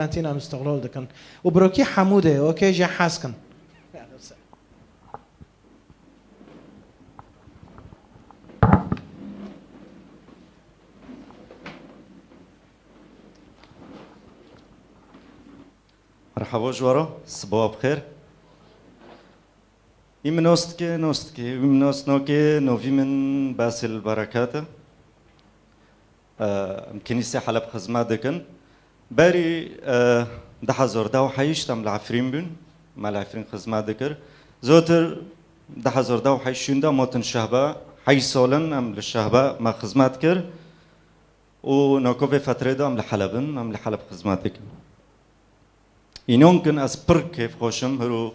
انتينا مستغلول دكن وبروكي حموده اوكي جا حاسكن مرحبا جوارا صباح بخير نوستكي نوفي من باس البركات كنيسة حلب خزمة دكن باري ده زور ده وحيش تم العفرين بن مع العفرين خزمة دكر زوتر ده زور ده وحيشون ده موتن شهبة حي سولن أم للشهبة ما خزمات كر ونوكوفي فترة ده أم لحلبن أم لحلب خزمات دكن ينونكن از پر كيف خوشم هرو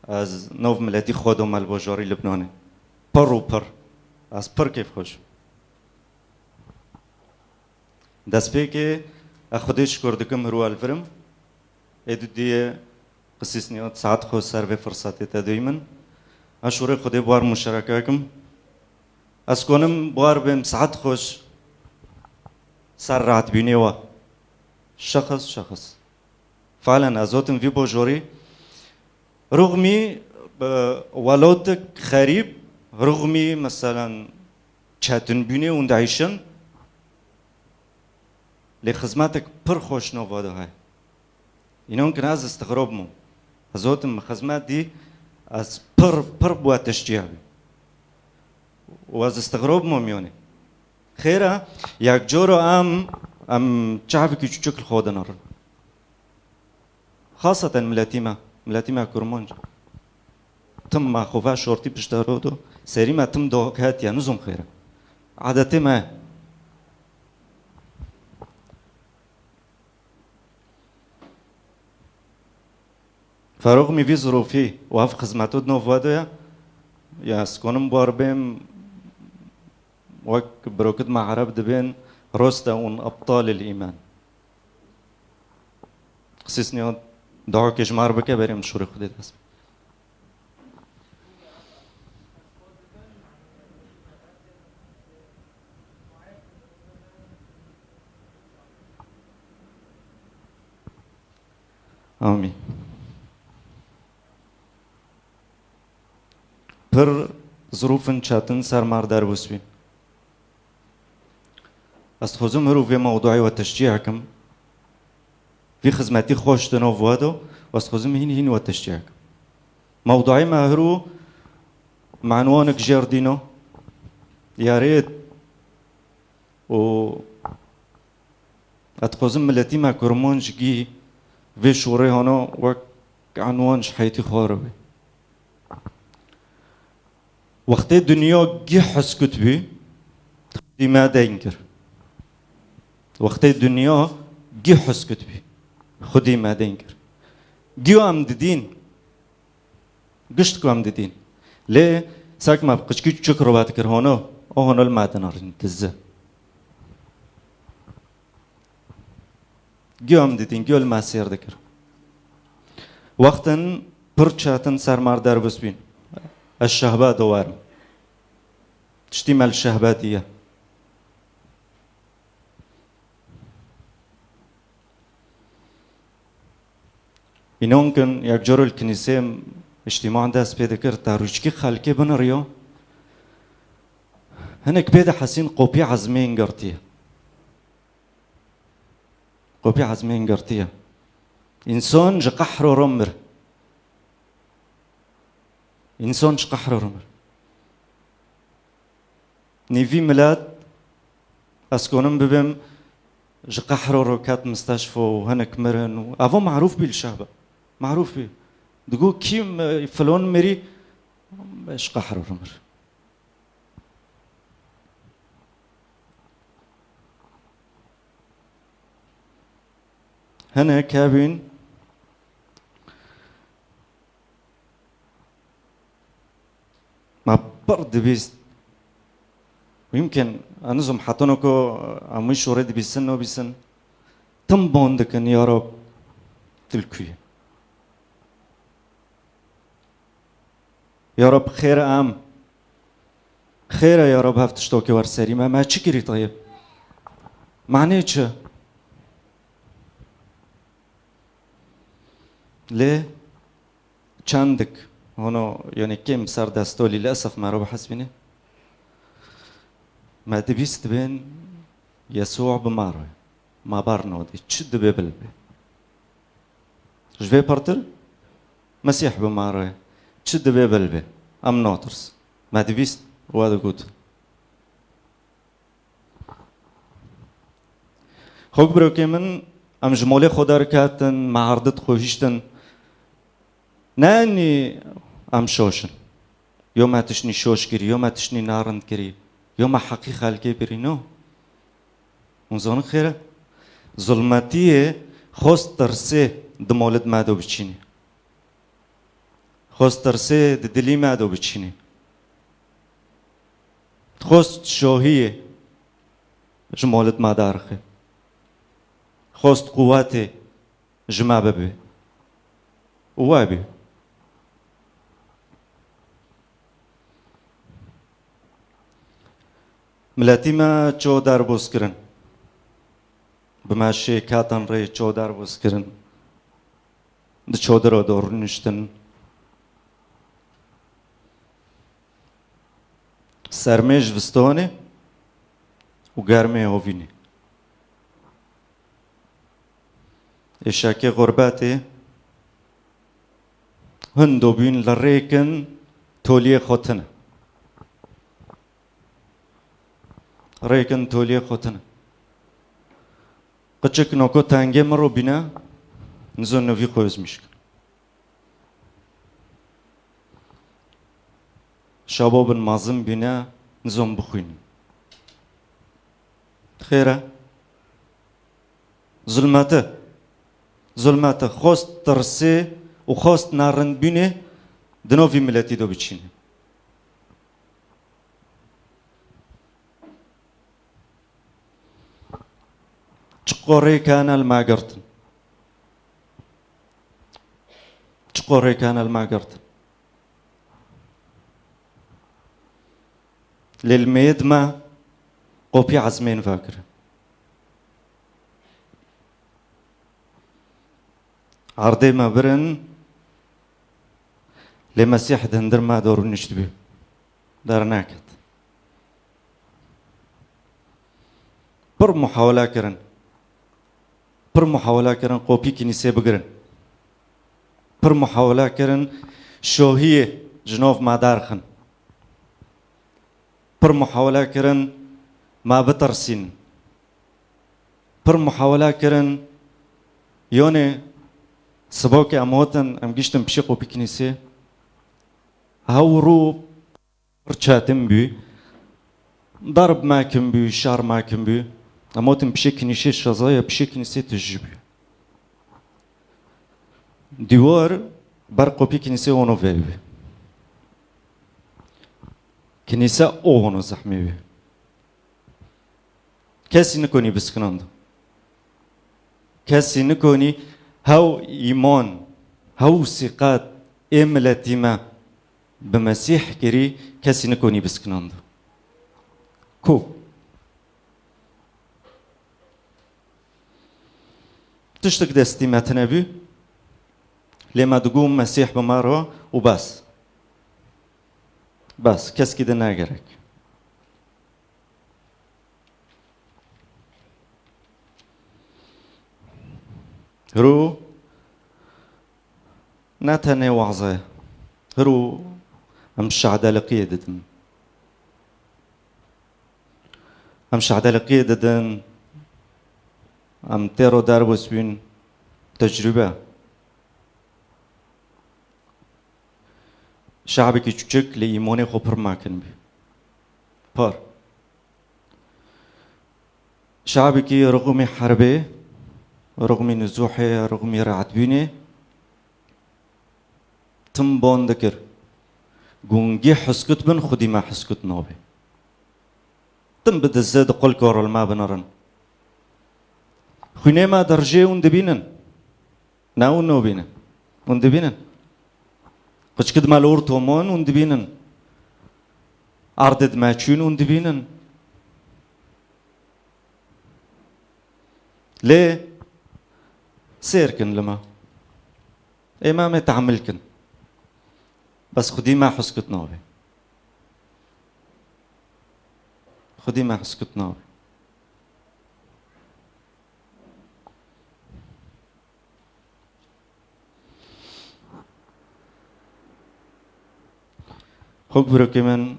از نوف ملتي خودو مال بوجاري لبناني پر و پر از پر كيف خوش دست بيكي اخدش كردكم هرو الفرم ادو دي قصيصنيات ساعت خو سر في فرصتي تدويمن اشوري خدي بوار مشاركاكم از كونم بوار بهم ساعت خوش سر رعت بينيوا شخص فعلا ازوتن في بوجوري رغمي ولودك خريب رغمي مثلا چاتن بيني وندعيشن لخدماتك پر خوش نوفادو هاي ينون كن از استغراب مو ازوتن خدمات دي از پر بوا تشجيع واز استغراب مو ميوني خيرا ياك جورو ام شعبك يشوك الخودن نار خاصة ملاتيما كرمانج تم ما خوفا شورتي بشتارودو سري ما تم دوكات يا نزم خيره عادتي ما فرغم في ظروفي وهف خدماتو نوفادو يا سكونم باربيم وك بروكد مع عرب دبين روستا ون ابطال الايمان خصيصني دعوة كجمار بك بريم شوري خدي دست آمين پر ظروفن چاتن سرمار دار بسوين استخدم هرو في موضوعي وتشجيعكم في خدماتي خوش تنوف وادو واستخدم هين وتشجيعك موضوعي ما هرو معنوانك جاردينو يا ريت و اتخزم ملتي ما كرمونج جي في شوري هنا وك عنوانش حياتي خاربي وقت الدنيا جي حس كتبي لماذا ينكر وقت الدنيا جي حس كتبي خدي ما دينكر جيو ام ددين قشتكو ام ددين ليه ساك ما بقشكي تشكروا باتكر هونو او هونو المعدن ارنتزه جيو ام ددين جيو الماسير دكر وقتن برشاتن سرمار دار بسبين الشهباء دوارم تشتمل الشهباتية ينونكن يجروا الكنيسة اجتماع داس بيدا كرتا روشكي خالكي بنريو هناك بيدا حسين قوبي عزمين قرتية قوبي عزمين قرتية إنسان جقحرو رمر إنسان جقحرو رمر نيفي ميلاد أسكونم ببم جقحرو روكات مستشفى وهناك مرن أفو معروف بالشعب معروف بيه دقو كيم فلون مري ايش قحرو رمر هنا كابين ما برد بيست ويمكن أنزم حاطونكو عميش ورد بيسن وبيسن تم بوندكن يا رب تلكوية يا رب خير خير يا رب هفتشتوكي ورساري ما تشكري طيب معناه چه ليه چندك هنا يعني كم صار دستولي للأسف ما روح حسبينه ما تبيست بين يسوع بمارة ما بارنودي تشد ببلبي جوي بارتل مسيح بمارة تشد ببلبي أم نوترس ما تبيست وهذا قلت خوك بروكي من ام جمولي خدا ركاتن معارضت خوشتن ناني ام شوشن يوم هتشني شوش كري يوم هتشني نارند كري يوم حقيقة الكي برينو ونزون خيرا ظلماتية خوست ترسي دمولد مادو بچيني خوست ترسي ددلي مادو بچيني خوست شوهية جمولد مادارخي خوست قواتي جمع ببي وابي ملاتي ما چو دار بوسكرن بماشي كاتن ري چو دار بوسكرن د چو درو دور نشتن سرميج vistone و گرمه هوینه اشاكي غرباتي هندو بين لريكن تولي خوتنا ريكن تولي خوتنا قچك نوكو تانگي مرو بنا نزون نوفي خوز مشكن شباب مازم بنا نزون بخوين خيرا ظلماته خوست ترسي وخوست نارند بينه دنوفي ملتي دو بچينه چقوري كان الماغرتن چقوري كان الماغرتن للميد ما قوبي عزمين فاكر عرضي ما برن لمسيح دندر ما دور نشتبه دار ناكت بر محاولة كرن قوبي كنيسة بقرن بر محاولة كرن شوهية جنوب ما دارخن بر محاولة كرن ما بترسين بر محاولة كرن يوني سباك اموتن ام گشتم پیش قوپی کنیسه هاورو پرچاتم بی ضرب ماكم بي شار ماكم بي اموتن پیش کنیسه شزایا پیش کنیسه تجبی دیوار بر قوپی کنیسه اونو بی کنیسه اونو زحمه بی کسی نکنی بسکنند کسی نکنی هاو إيمان هاو ثقات إملتما بمسيح كري كسي نكوني بسكناند كو تشتك دستي ما تنبي لما تقوم مسيح بمارو وبس بس كس كده ناقرك هرو ناتني وعظة هرو أمشي عدالقية ددن أمشي عدالقية ددن أم تيرو داربوس بين تجربة شعبك يشجك لإيماني خبر ماكن بي بار شعبك رغم حربه رغم نزوحه رغم رعتبينه تم بون ذكر قونجي حسكت بن خدي ما حسكت نوبي تم بد الزاد قل كور الماء بنرن خيني ما درجة وندبينن ناو نوبينن وندبينن قش كد مالور تومون وندبينن عرض ماتشون وندبينن ليه سيركن لما إمام تعملكن بس خدي ما حسكت ناوي خدي ما حسكت ناوي خوك بروكي من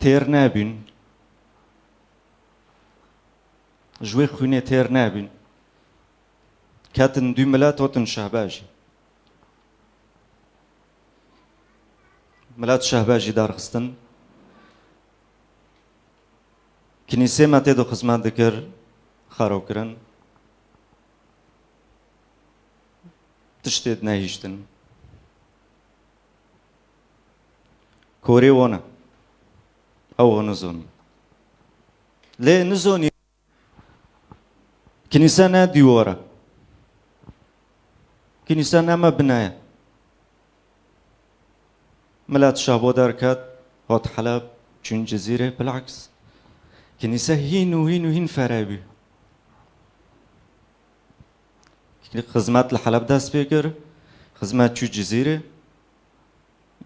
تير نابين جوي خوني تير نابين كاتن دو ملات وتن شهباجي ملات شهباجي دار خستن كنيسة ما تدو خزمان ذكر خارو كرن تشتد ناهيشتن كوري وانا أو نزون ليه نزوني كنيسة نا ديورا كنيسة نا مبناية ملات شابو داركات هوت حلب چون جزيرة بالعكس كنيسة هين وهين وهين فرابي خدمات الحلب داس بيكر خدمات شو جزيرة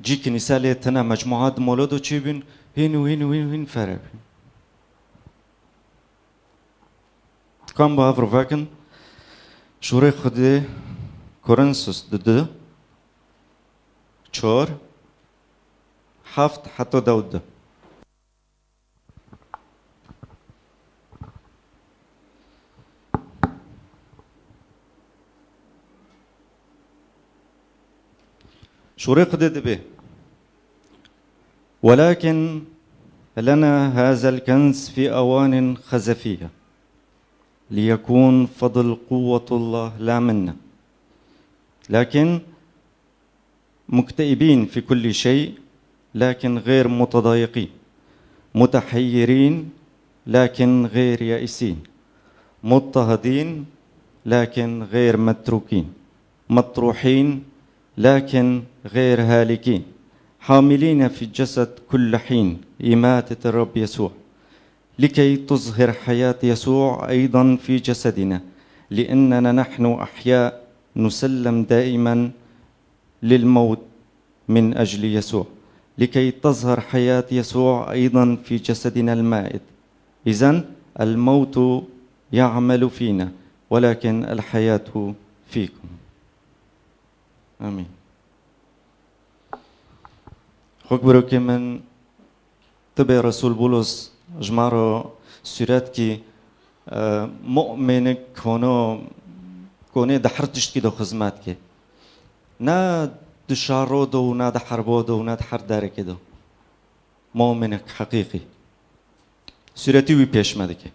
جي كنيسة ليتنا مجموعات مولود وشيبين هين وهين وهين وهين فرابي كم بافرو فاكن شوري خدي كورنثوس دد چور حفت حتى داود شوريق به ولكن لنا هذا الكنز في أوان خزفية ليكون فضل قوة الله لا منا لكن مكتئبين في كل شيء لكن غير متضايقين متحيرين لكن غير يائسين مضطهدين لكن غير متروكين مطروحين لكن غير هالكين حاملين في الجسد كل حين إماتة الرب يسوع لكي تظهر حياة يسوع أيضا في جسدنا لأننا نحن أحياء نسلم دائما للموت من أجل يسوع لكي تظهر حياة يسوع أيضا في جسدنا المائت إذن الموت يعمل فينا ولكن الحياة فيكم آمين خوك بروكي من تبع رسول بولس جمارو سورات كي مؤمن كوني دحرتش كده خزمات كي نا دشارو دو نا دحربو دو نا دحر داري كده مؤمنك حقيقي سورتي وي بيش مدكي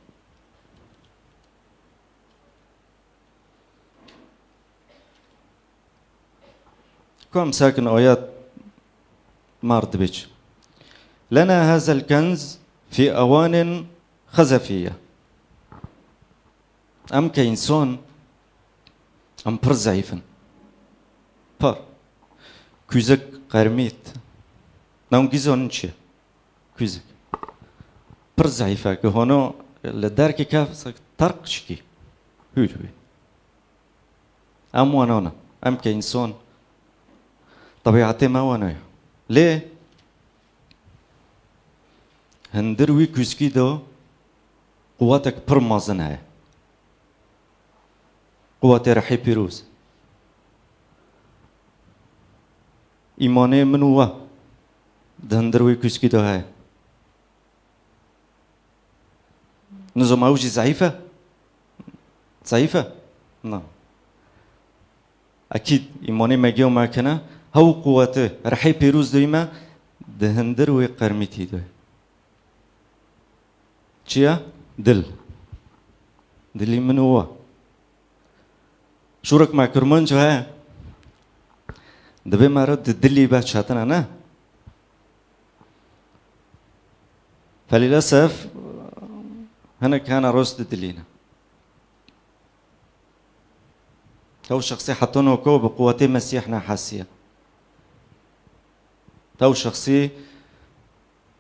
كم ساكن آيات مارد بيج لنا هذا الكنز في أوان خزفية أم كإنسان أم بر ضعيفا بر كوزك قرميت نون جيزون شيء كوزك بر ضعيفة كهونو لدارك كاف ترق شكي هو أم وانونا أم كإنسان طبيعتي ما وانا ليه هندروي كوسكي دو قواتك برمازنها قواتي رحي بيروز إيماني منوه ده هندروي كوسكي دو هاي نظام أوجي ضعيفة ضعيفة نعم أكيد إيماني ما جيو ما كنا هو قوته رحي بيروز ديما دهندر وقرمتي ده چيا دلي من هو شورك مع كرمان جو ہے دبي مرات دلي بات شاتنا أنا فللأسف هنا كان روس دلينا هو شخصي حطونه كو بقوتي مسيحنا حاسيه تاو شخصي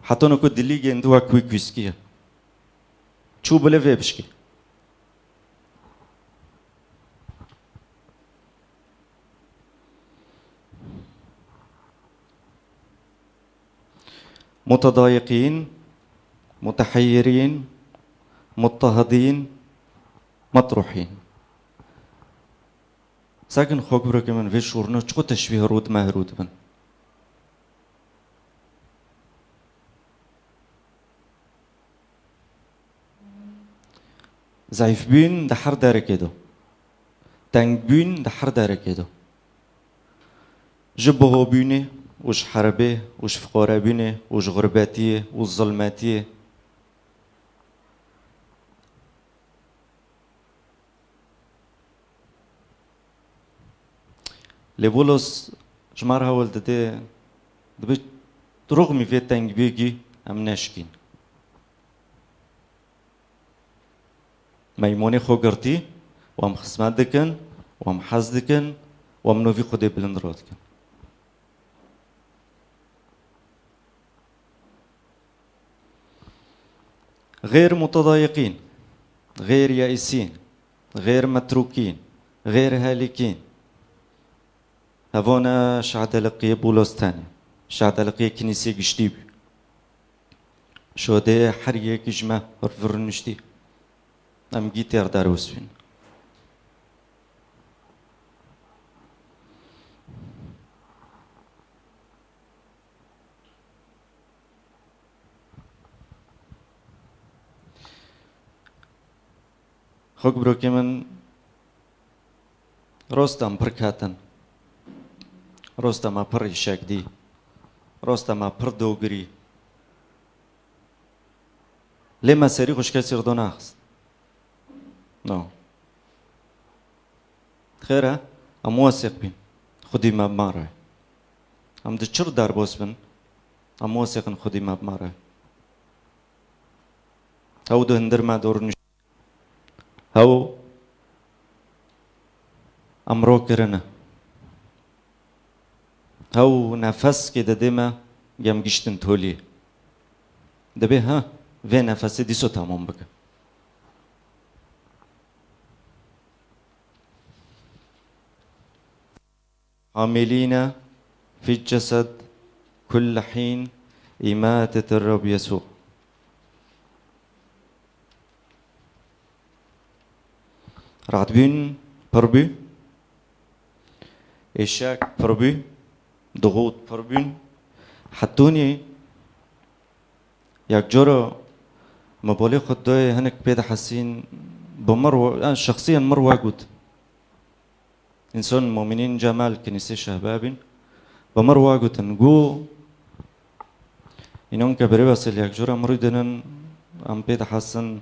حطونه كو دليجي اندوا كوي كويسكيا شو بلفي بشكي متضايقين، متحيرين، مضطهدين، مطروحين. ساكن خبرة كمان في شورنا شو تشبيه رود ما رود بن. ضعيف بين دحر داره كده، تنگ بين دحر داره كده. جبهه بينه وش حربه وش فقراء بينه وش غرباتيه وش ظلماتيه. لبولس جمارها ولدته دبي رغم في تنگ بيجي ام ناشكين. ميموني خوغرتي وام خصمات دكن وام حز دكن وام نوفي خدي بلندرات كن. غير متضايقين، غير يائسين، غير متروكين، غير هالكين. هفونا شعدلقية بولس تاني، شعدلقية كنيسة جشتيب. شو ده حرية كجمة ورفرنشتي. ام جيتار داروسفين. خوك بروكي من رستم بركاتن، رستم پر شاكدي، رستم پر دوغري. لما سري خوش كسر دوناخس. نو. خيرها ام واثق بين خدي ما بماره. ام دشر دار بوس بن ام واثق ان خدي ما بماره. هاو ده هندر ما دور هاو امرو كرنا هاو نفس كده ديما جام جشتن تولي دبي ها في نفس دي سو تمام بك عاملين في الجسد كل حين إماتة الرب يسوع. رعدبين بربي إشاك بربي ضغوط بربي حتوني ياك جرى مبالغ خداي هنك بيد حسين بمر أنا شخصيا مر واجد إنسان مؤمنين جمال كنيسة شبابين بمر واجد نجو إنهم كبروا بس اللي ياك جرى مريدنا أم بيد حسن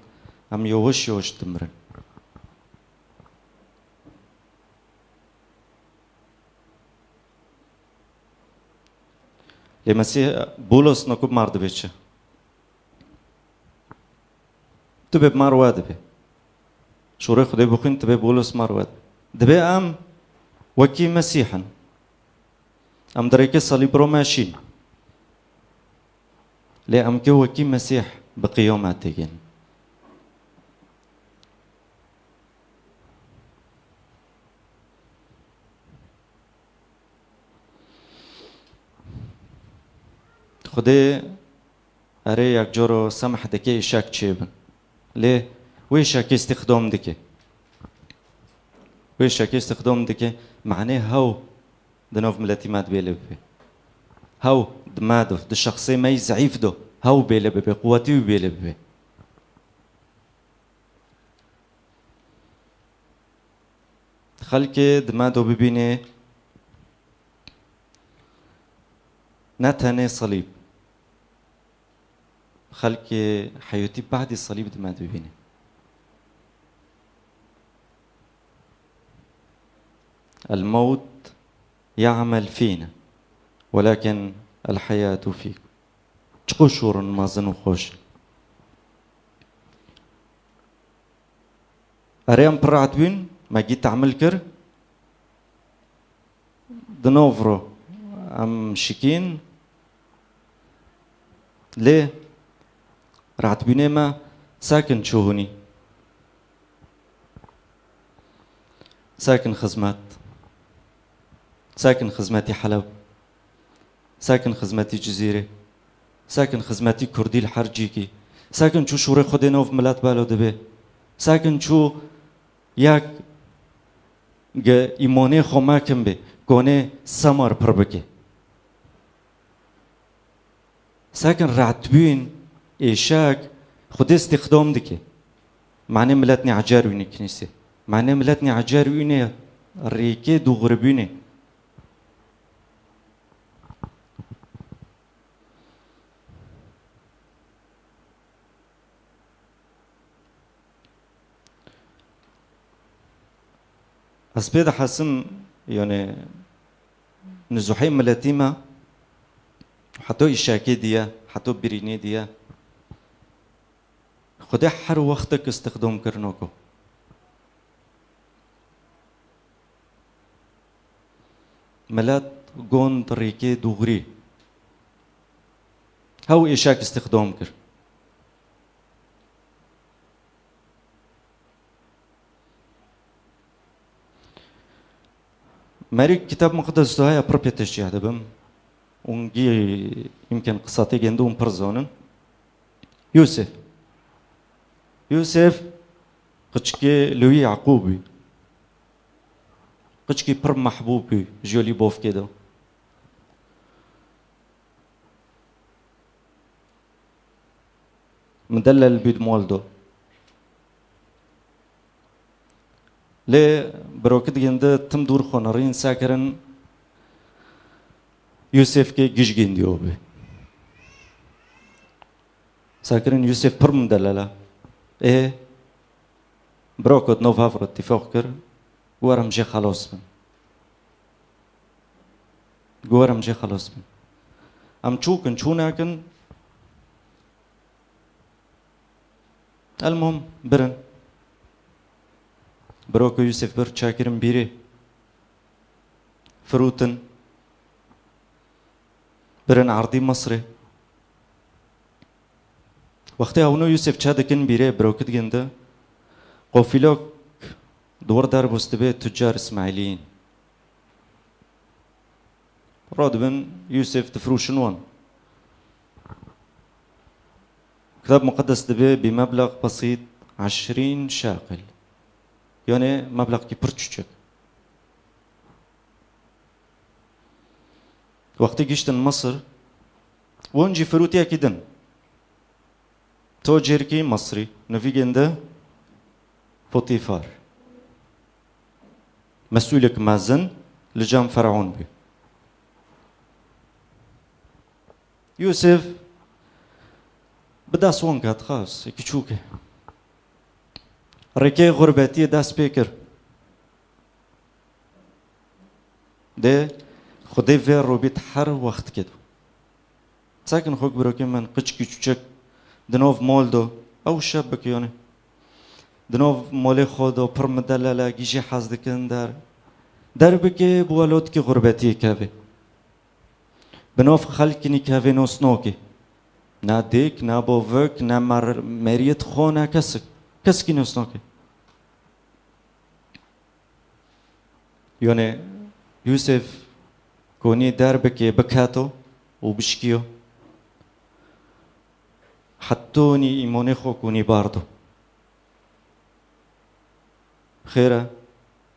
أم يوش تمرن. لمسيح بولس نكوب مرد بيتش تبي بمرواد به شوري خدي بخين تبي بولس مرواد دبي أم وكي مسيحا أم دريك صليب روماشين ليه أم كي وكي مسيح بقياماتين خدي أري يك جرو سمح دكي شاك تشيبن ليه ويشاك استخدام دكي ويشاك استخدام دكي معناه هاو دنوف ملتي ماد بيلب هاو دمادو د الشخصي ما يزعيف دو هاو بيلب بقوتي وبيلب خلكي دمادو ببيني نتني صليب خلكي حياتي بعد الصليب دمادو ببيني الموت يعمل فينا ولكن الحياة فيك تقشور ما زنو خوش أريم برعت بين ما جيت تعمل كر دنوفرو أم شكين ليه رعت بيني ما ساكن شوهني ساكن خزمات ساكن خزماتي حلب ساكن خزماتي جزيرة ساكن خزمتي كردي الحرجيكي ساكن شو شوري خدينا في ملات بالو دبي ساكن شو ياك إيماني خماكم بي كوني سمر بربكي ساكن رعتبين إيشاك خدي استخدام دكي معناه ملاتني عجار ويني كنيسة معناه ملاتني عجار ويني ريكي دو غربيني أسبيد حسن يعني نزوحي ملاتيما حتى إشاكي ديا حتى بريني ديا خدي حر وقتك استخدام كرنوكو ملات قون طريقي دوغري هاو إشاك استخدام كر ماري كتاب مقدس هاي أبربيا تشجيع دبم ونجي يمكن قصتي جندوم برزونن يوسف قشكي لوي يعقوبي قشكي بر محبوبي جولي بوف كده مدلل بيد مولدو لي بروكت جنده تم دور خونرين ساكرن يوسف كي جيش جنديو بي ساكرن يوسف بر مدلله ايه بروكت نوف هافر اتفاق قوارم جي خلاص من قوارم جي خلاص من ام تشوكن شوناكن المهم برن بروكو يوسف بر شاكرن بيري فروتن برن عرضي مصري وقتها اونو يوسف شادكن بيري بروكت جنده قوفيلوك دور دار بوستبه تجار اسماعيليين رادبن يوسف تفروشنوان كتاب مقدس دبي بمبلغ بسيط 20 شاقل يعني مبلغ كي برتشك وقت جيشتن مصر ونجي فروتي اكيدن توجيركي مصري نفيجنده بوتيفار مسؤولك مازن لجام فرعون بي يوسف بدا سوان كات خاص كيشوكي ركي غربتي دا سبيكر ده خدي في روبيت حر وقت كده ساكن خوك بروكي من قشكي تشك دنوف مولدو او شابك يعني دنوف مالي خودو پر مدلله گیجی حز دکن در بکه بوالوت کی غربتی کهوه بنوف خلقنی کهوه نوسنوکی نا دیک نا بووک نا مریت خو نا کس کی نوسنوکی یعنی یوسف کونی در بکه بکاتو و بشکیو حتوني ایمانی خو کونی باردو خيره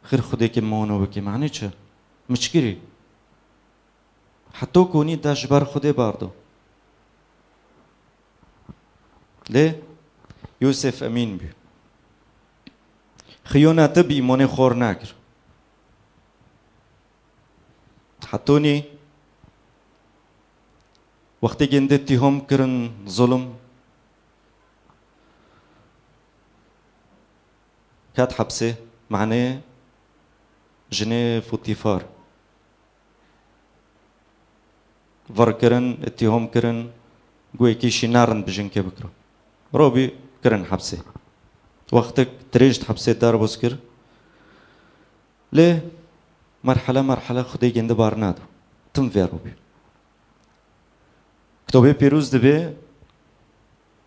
خير خديك مونو بكي معني چه مشكري حتى كوني داش بار خدي باردو ليه يوسف امين بي خيانة بي موني خور ناكر حتوني وقت جندتي هم كرن ظلم كات حبسه معناه جنيه فوتيفار فركرن اتهم كرن قوي كيشي نارن بجن كبكرو روبي كرن حبسه وقتك تريجت حبسه دار بوسكر ليه مرحلة خدي جند بارنادو تم في روبي كتابي بيروز دبي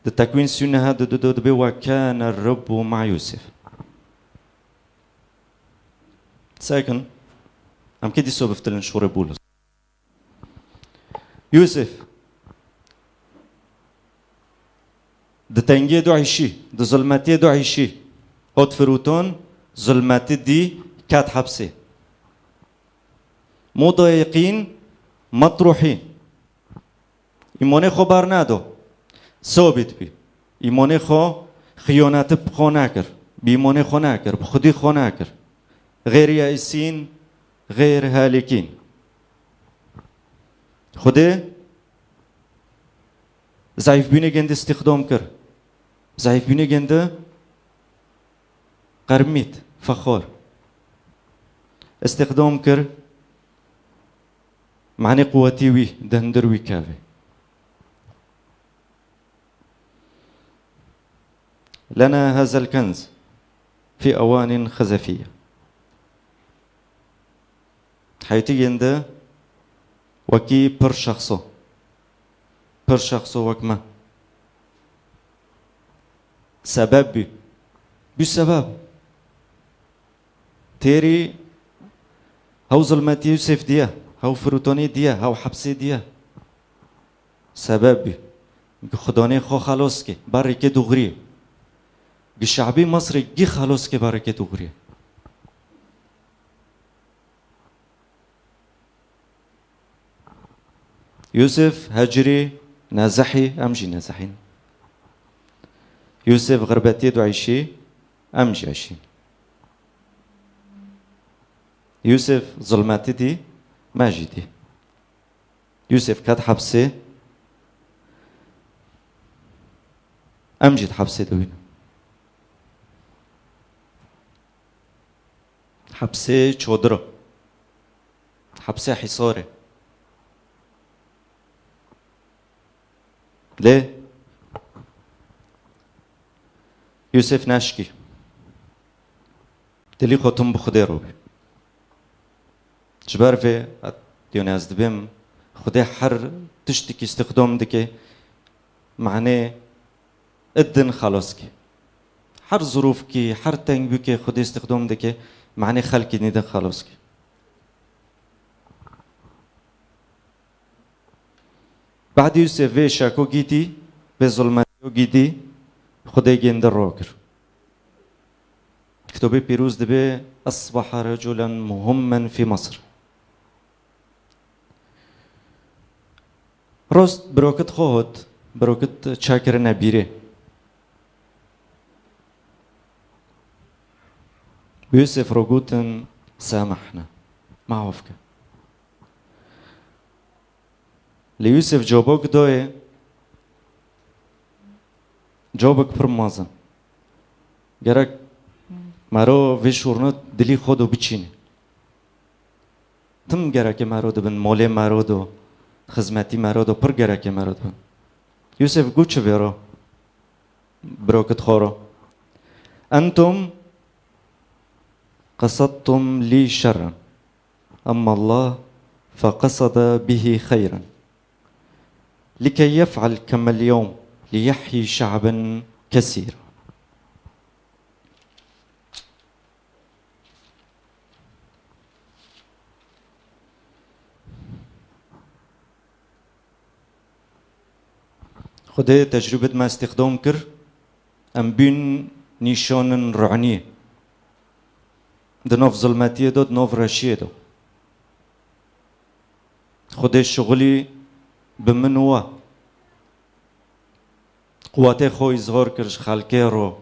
التكوين سنة هذا دبي وكان الرب مع يوسف ساكن عم كده يسوي بفتلن شوري بولس يوسف د تنگی دو عیشی د ظلمتی دو عیشی هات فروتون ظلمتی دی کات حبسه مضايقين مطروحين ایمانه خو بر ندو ثابت بی ایمانه خو خیانت بخو نکر بی ایمانه خو نکر بخودی خو نکر غیر یائسین غیر هالکین خوده ضعیف بینه گنده استخدام کر ضعیف بینه گنده قرمید فخار استخدام کر معنی قوتي وي دهندر وي كافي لنا هذا الكنز في أوان خزفية حياتي عند وكي بر شخصو وكما سبب بسبب تيري هو ظلمتي يوسف ديا هاو فروتونی دیا هاو حبسی دیا سبب خدانه خو خلاص که برای که دوغریه شعبی مصر گی خلاص که برای که دوغریه يوسف هجري نازحي أمجي نازحين يوسف غربتي دو عيشي أمجي عيشين يوسف ظلماتي دي ماجدي يوسف كات حبسه أمجد حبسه دوين حبسه چودرو حبسه حصاره ليه يوسف ناشكي دلي خطم بخده رو بي جبر في ديوني از دبم خده حر تشتكي استخدام دكي معناه ادن خلاص كي حر ظروف كي حر تنگ بكي خده استخدام دكي معناه خلقي ندن خلاص كي بعد يوسف في شاكو جيتي بظلماتيو جيتي خده جندر روكر كتبه بيروز دبي أصبح رجلا مهما في مصر روست بروكت خود بروكت شاكر نبيره بيوسف روجوتن سامحنا معوفك ليوسف جوابك دوه جوابك برمازن جرك مرا في شورنات دلی خودو بچینه تم گرک مرا دو بن مال مرا دو خدمتی مرا دو پر گرک مرا دو يوسف گو چه بیرا براکت خورا انتم قصدتم لي شرا اما الله فقصد به خيرا لكي يفعل كما اليوم ليحيي شعبا كثيرا خده تجربة ما استخدام كر ام بين نيشان رعنية دنوف ظلماتية دو دنوف راشية دو خده شغلي بمنوا قواتي خو إظهار كرش خالكي رو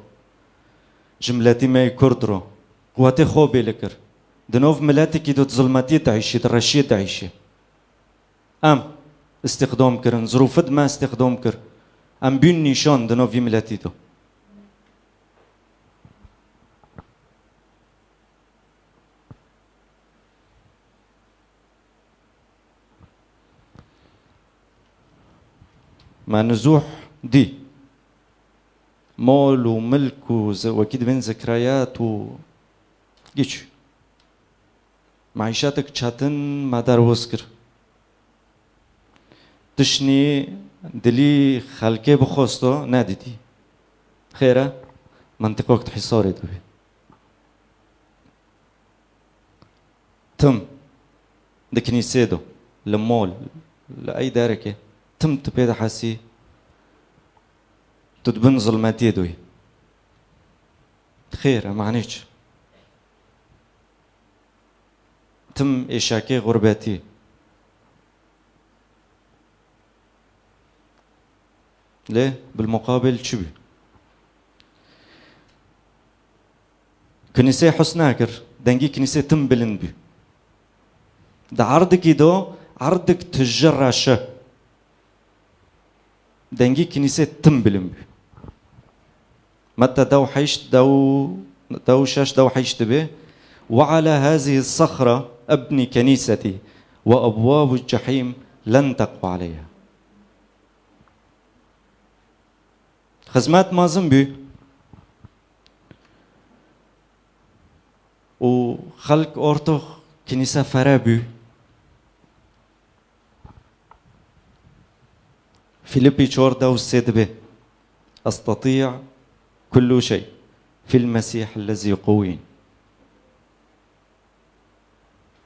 جملتي ماي كرد رو قواتي خو بيلكر دنوف ملاتي كي دو ظلماتية تعيشي دراشية تعيشي ام استخدام كرن ظروفت ما استخدام كر ام بين نيشان دنوف ملاتي دو ما نزوح دي مال وملك واكيد بين ذكريات و جيش معيشاتك تشاتن ما دار وسكر تشني دلي خلقه بخوستو ناديتي خيره منطقه وقت حصاري دوي تم دكنيسه دو لمول لأي داركه تم تبيد حسي تدبن ظلمات يدوي خير معنيش تم إشاكي غرباتي ليه بالمقابل شبي كنيسة حسناكر دنجي كنيسة تم بلنبي ده عرضك يدو عرضك تجرش دنجي كنيسة تم بلنبي متى دو حيشت دو شاش دو حيشت به وعلى هذه الصخرة أبني كنيستي وأبواب الجحيم لن تقوى عليها خزمات ما زنبي وخلق أورتو كنيسة فرابي فيليبي تشوردا والسيد به أستطيع كل شيء في المسيح الذي يقويني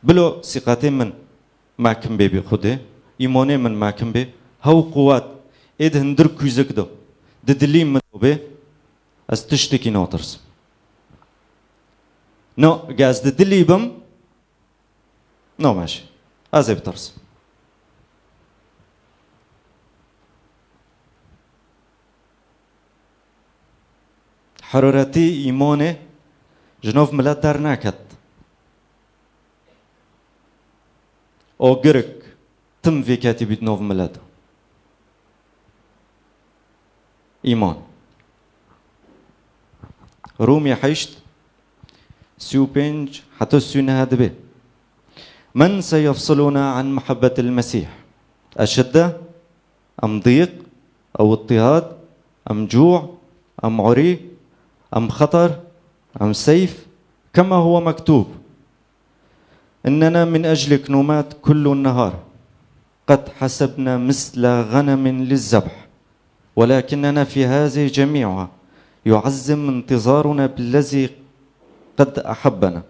بلو ثقتين من معكم بي خده إيماني من معكم بي هاو قوات إيد هندر كوزك دو ددلي من بي استشتكي نوترس نو جاز ددلي بم نو ماشي أزي بترس حرارتي إيماني جنوب ملات دار ناكت أو جرك تم في كاتب نوف ملات إيمان رومي حيشت سيوبينج حتى السنة هذا به من سيفصلنا عن محبة المسيح أشدة أم ضيق أو اضطهاد أم جوع أم عري أم خطر أم سيف كما هو مكتوب إننا من أجلك نمات كل النهار قد حسبنا مثل غنم للذبح ولكننا في هذه جميعها يعزم انتظارنا بالذي قد أحبنا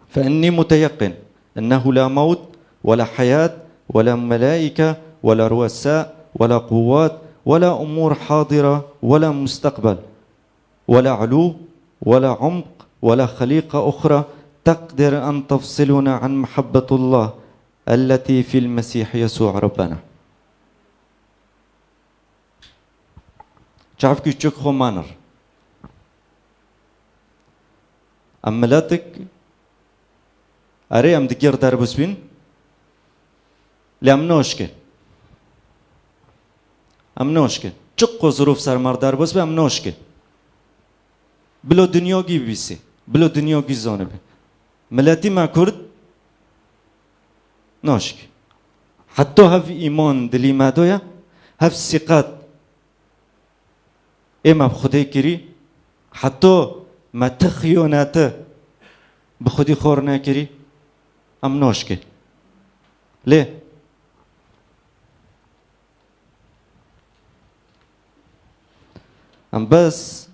فإني متيقن أنه لا موت ولا حياة ولا ملائكة ولا رؤساء ولا قوات ولا أمور حاضرة ولا مستقبل ولا علو ولا عمق ولا خليقة أخرى تقدر أن تفصلنا عن محبة الله التي في المسيح يسوع ربنا. تعرف كيف تشوف مانر أملاتك أري أم دكير داربس بين لأمنوشك أمنوشك تشوف ظروف سرمار داربس بين أمنوشك بلو دنيا جي بيسي بلو دنيا جي زونه بي ملاتي ما كرد نوشك حتى هف إيمان دلي ما دويا هف ثقات إما بخدي كري حتى ما تخيونات بخدي خورنا كري أم نوشك ليه أم بس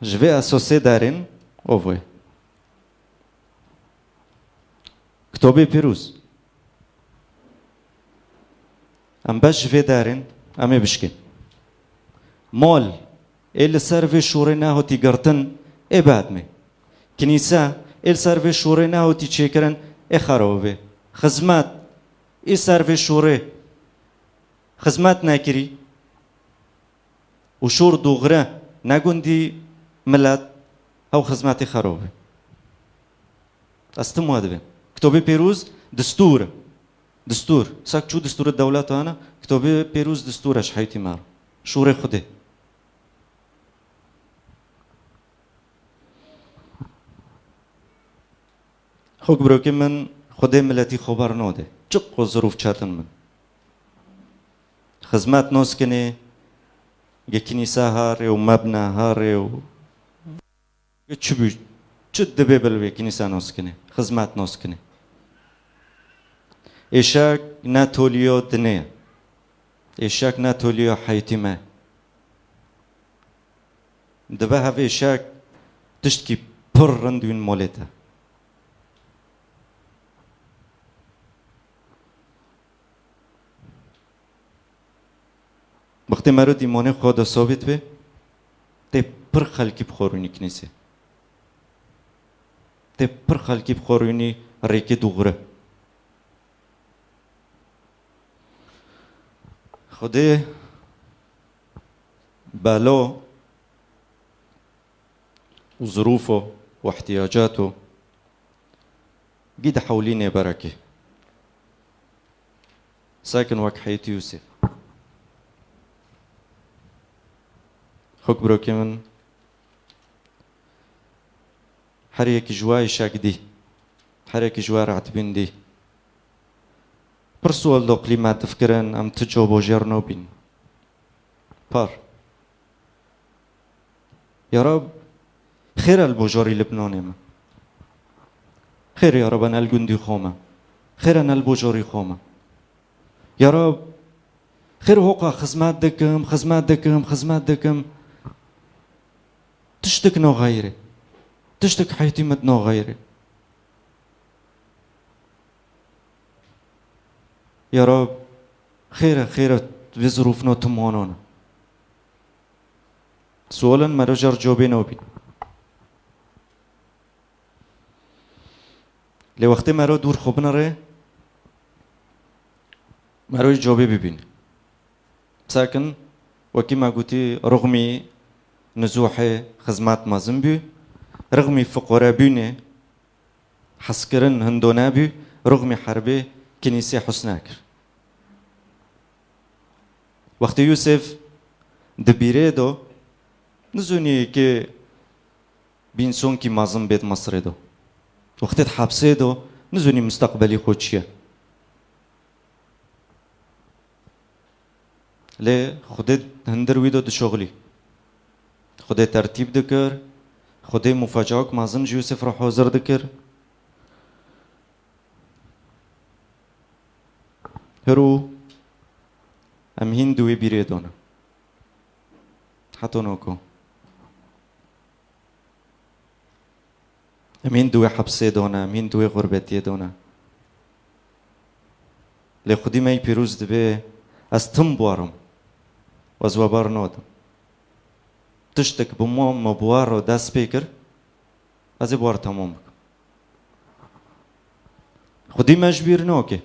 je vais associer دارين أوفوي كتابي بيروز أم بس je vais دارين أمي بشكن مول اللي سيرفي شورينا هو تيجرتن إبادمي كنيسة اللي سيرفي شورينا هو تيشكرن إخروبي خدمات إيه سيرفي شوري خدمات ناكري وشور دوغرا ناقوندي ملات أو خدماتي خروبي أستمو هذا كتابي بيروز دستور ساك شو دستور الدولة أنا كتابي بيروز دستور إيش حياتي مار شوري خده خوك بروكي من خده ملتي خبر نوده چق ظروف چاتن من خدمات نوس كني كنيسة هاري ومبنى هاري چبي چد دبي بلوي كنيسة نوس كني خدمات نوس كني إيشاك ناتوليو دنيا إيشاك ناتوليو حياتي ما دبها في إيشاك تشتكي برندوين مولتها وقت وقتی مرد ایمانه خود ثابت به تی پر خلکی بخورونی کنیسه تی پر خلکی بخورونی ریکی دوغره خدا بالا وظروفه واحتياجاته قيد حوليني بركة ساكن وك حياة يوسف خوك بروكي من حريك جواي شاكدي حريك جوا رعتبين دي برسول دو قليما تفكرن ام تجوبو جيرنو بين بار يا رب خير البوجاري لبناني ما خير يا رب أنا الجندي خوما خير أنا البوجاري خوما يا رب خير هوقا خزمات دكم تشتك نو غيري تشتك حياتي مد نو غيري يا رب خير في ظروفنا تمانونا سؤالا مرجر جوابي نوبين لوقتی مرا دور خوب نره مرا جوابی ببین ساکن وکی ما گوتی رغمی نزوح خدمات مازن بی رغمی فقرا بینه حسکرن هندونا بی رغمی حربه کنیسه حسناکر وقتی یوسف دبیره دو نزونی که بینسون کی مازن بید مصر دو وقتی حبسه دو نزونی مستقبلی خود چیه لی خودت هندر ویدو دو شغلی خودت ترتیب دکر خودت مفاجعه مازن یوسف را حاضر دکر هرو ام هندوی بیره دونه حتی نوکو امين دوي حبسي دونا امين دوي غربتي دونا لخدي ما يبيروز دبي استم بوارم وزوابار نودم تشتك بمام مبوارو دا سبيكر از بوار تمام بك خدي ما جبير نوكي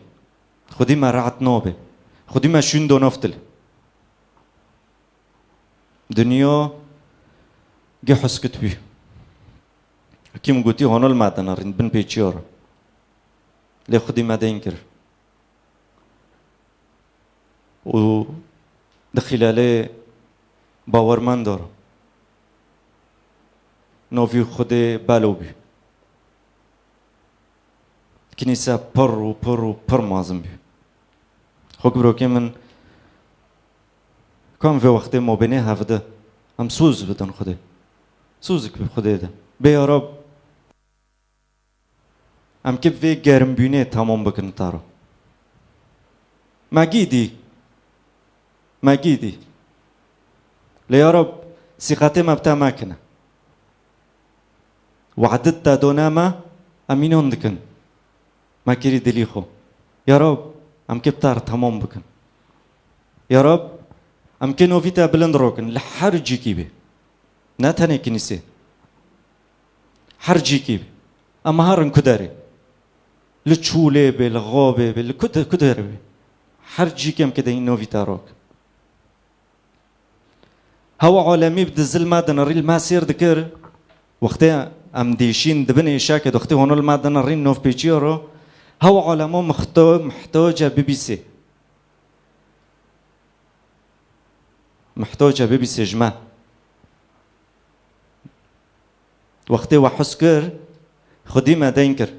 خدي ما رعت نوبه خدي ما شندو نفتل دنيا جي حسكت بيه كيم قلتي هون المعدن رين بن بيتشيور لي خدي ما دينكر و دخل عليه باورمان دار نوفي خدي بالوبي كنيسة بر مازم بي خوك بروكي من كم في وقت ما بيني هفده هم سوز بدن خدي سوزك بخدي ده بيا رب ام كيف في گرم بینه تمام بکن تارو ما گیدی ليا رب ثقتي ما بتا ماكنه وعدت دونا ما امينون دكن ما كيري دليخو يا رب ام كيف تار تمام بكن يا رب ام كنو فيتا بلندروكن لحرجي كيبي ناتني كنيسه حرجي كيبي اما هارن كداري لتشولي بالغوبة بالكدر حرجي كم كده إنه في تاروك هوا عالمي بده الظلمات نريل ما سير ذكر وقتها أم ديشين دبني شاكد وقتها هون المادة نريل نوف بيجيرو هوا عالمه محتاجة بي بي سي جماعة وقتها وحسكر خدي ما دينكر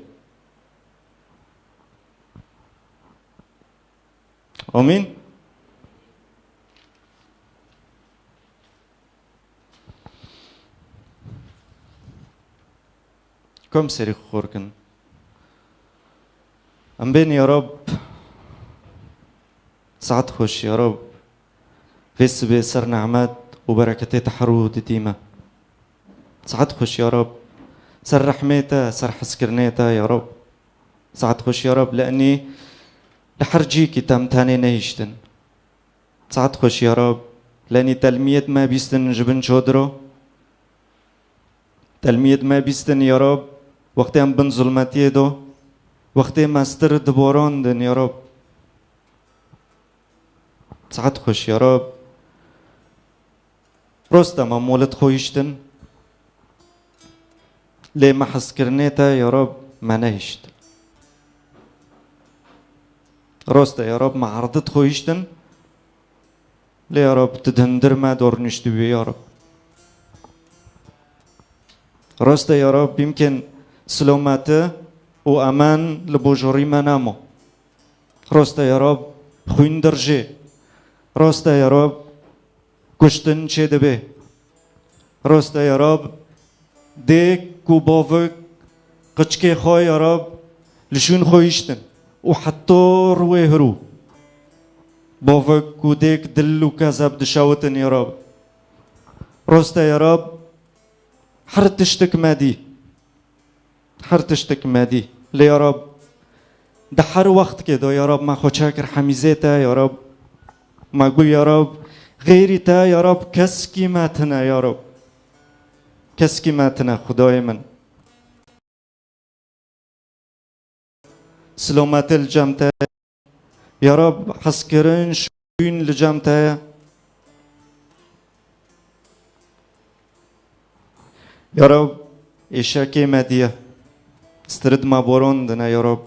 آمين كم سري خوركن ام بين يا رب سعد خوش يا رب فيس بسر نعمات وبركتي تحرو ديما سعد خوش يا رب سر رحمته سر حسكرنيته يا رب سعد خوش يا رب لاني لحرجيكي تم تاني نيشتن سعد خوش يا رب لاني تلمية ما بيستن جبن شودرو تلمية ما بيستن يا رب وقتی هم بن ظلمتیه دو وقتی مستر دباران دن يا رب ساعت خوش يا رب رستم هم مولد خویشتن لی محس کرنیتا يا رب ما نهشت راسته يا رب معرضت خویشتن لی يا رب تدهندر ما دور نشتو بي يا رب راسته يا رب يمكن سلامته و امان لبوجوري ما نامو راسته يا رب خوين درجه راسته يا رب کشتن چه دبه راسته يا رب ديك و باوك قچكي خواه يا رب لشون خويشتن و حتى روي هرو باوك و ديك دل و كذب دشاوتن يا رب راسته يا رب حر تشتك مادي حر تشتك مادي لي يا رب ده حر وقت كده يا رب ما خود شاكر حميزيتا يا رب ما قول يا رب غيري تا يا رب كسكي ماتنا يا رب كسكي ماتنا خداي من سلامت الجمتا يا رب حسكرن شوين لجمتا يا رب إشاكي مادية استرد ما بورون دنا يا رب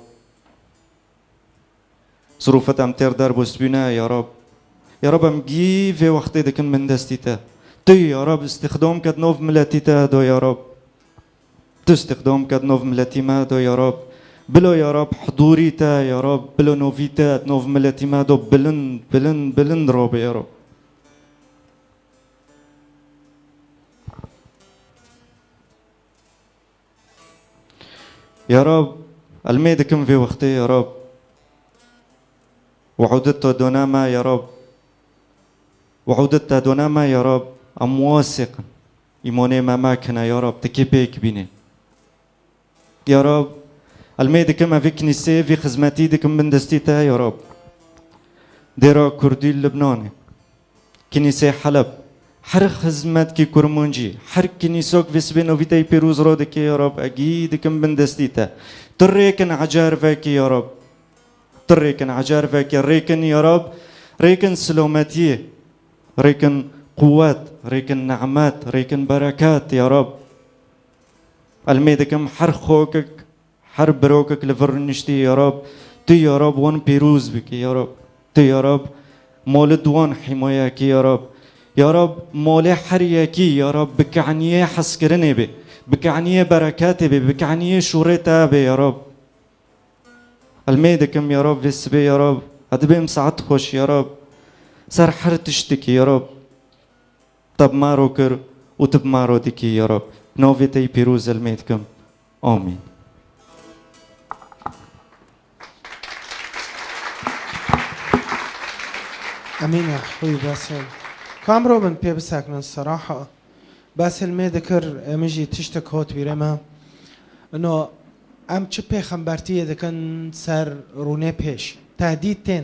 ظروفت امتر در بسبينا يا رب يا رب امجي في وقت دكن من دستيتا تي يا رب استخدام كد نوف ملاتيتا دو يا رب تستخدام كد نوف ملاتي ما دو يا رب بلو يا رب حضوري تا يا رب بلو نوفيتا نوف ملاتي ما دو بلن بلن بلن رب يا رب يا رب الميدكم في وقتي يا رب وعودت دوناما يا رب وعودت دوناما يا رب أم واثق إيماني ما ماكنا يا رب تكيبيك بيني يا رب الميدكم في كنيسة في خدمتي دكم من دستيتا يا رب ديرا كردي لبنان كنيسة حلب هر خدمت کی کرمونجی هر کنیسوک وسبین و ویتای پیروز رو دکی یا رب اگید کم بندستیتا تریکن عجار فاکی یا رب تریکن عجار فاکی ریکن یا رب ریکن سلامتی ریکن قوات ریکن نعمات ریکن برکات یا رب الميدكم هر خوكك هر بروكك لفرنشتي يا رب تي يا رب وان پیروز بك يا رب تي يا رب مولد وان حماياك يا رب يا رب مولي حرياكي يا رب بكعنيه حسكرني بي بكعنيه بركاتي بي بكعنيه شوريتا بي يا رب الميدكم يا رب بسبي يا رب هدبي مساعد خوش يا رب سر حر تشتكي يا رب طب ما روكر وتب ما رودكي يا رب نوفيتي بيروز الميدكم آمين امين يا اخوي باسل كام روبن بي بساكن الصراحه باسل ما ذكر مجي تشتك هوت بيرما انه ام تشبي خمبرتيه دكن سر روني بيش تهديد تين